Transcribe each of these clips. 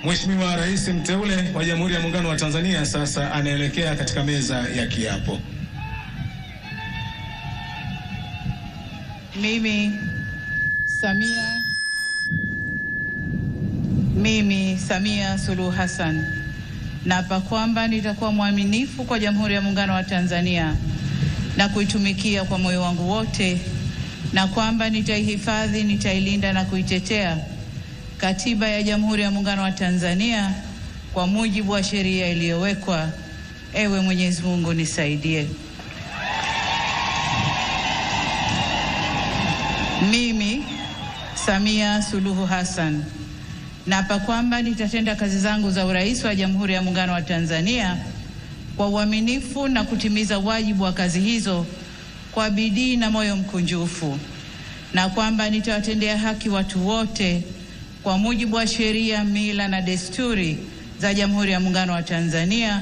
Mheshimiwa Rais mteule wa Jamhuri ya Muungano wa Tanzania sasa anaelekea katika meza ya kiapo. Mimi Samia Suluhu Hassan naapa kwamba nitakuwa mwaminifu kwa Jamhuri ya Muungano wa Tanzania na kuitumikia kwa moyo wangu wote, na kwamba nitaihifadhi, nitailinda na kuitetea Katiba ya Jamhuri ya Muungano wa Tanzania kwa mujibu wa sheria iliyowekwa. Ewe Mwenyezi Mungu nisaidie. Mimi Samia Suluhu Hassan naapa kwamba nitatenda kazi zangu za urais wa Jamhuri ya Muungano wa Tanzania kwa uaminifu na kutimiza wajibu wa kazi hizo kwa bidii na moyo mkunjufu, na kwamba nitawatendea haki watu wote kwa mujibu wa sheria, mila na desturi za Jamhuri ya Muungano wa Tanzania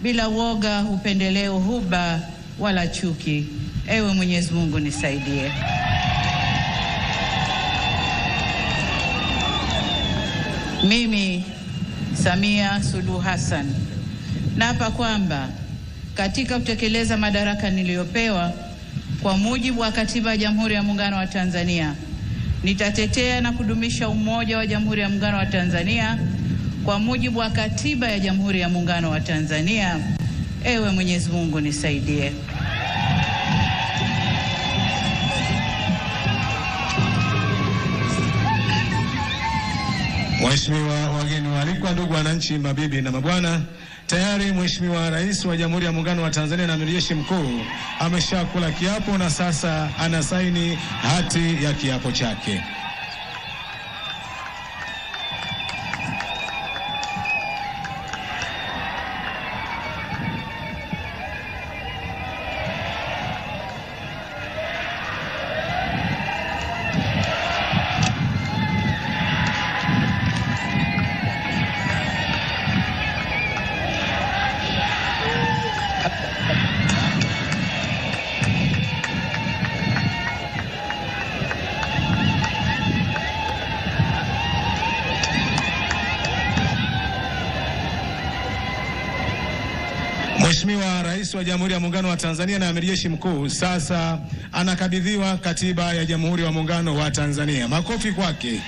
bila woga, upendeleo, huba wala chuki. Ewe Mwenyezi Mungu nisaidie. Mimi Samia Suluhu Hassan naapa kwamba katika kutekeleza madaraka niliyopewa kwa mujibu wa Katiba ya Jamhuri ya Muungano wa Tanzania, nitatetea na kudumisha umoja wa Jamhuri ya Muungano wa Tanzania kwa mujibu wa Katiba ya Jamhuri ya Muungano wa Tanzania. Ewe Mwenyezi Mungu nisaidie. Mheshimiwa wageni waalikwa, ndugu wananchi, mabibi na mabwana, tayari Mheshimiwa Rais wa Jamhuri ya Muungano wa Tanzania na Amiri Jeshi Mkuu ameshakula kiapo na sasa anasaini hati ya kiapo chake. Mheshimiwa Rais wa Jamhuri ya Muungano wa Tanzania na Amiri Jeshi Mkuu sasa anakabidhiwa Katiba ya Jamhuri ya Muungano wa Tanzania. Makofi kwake.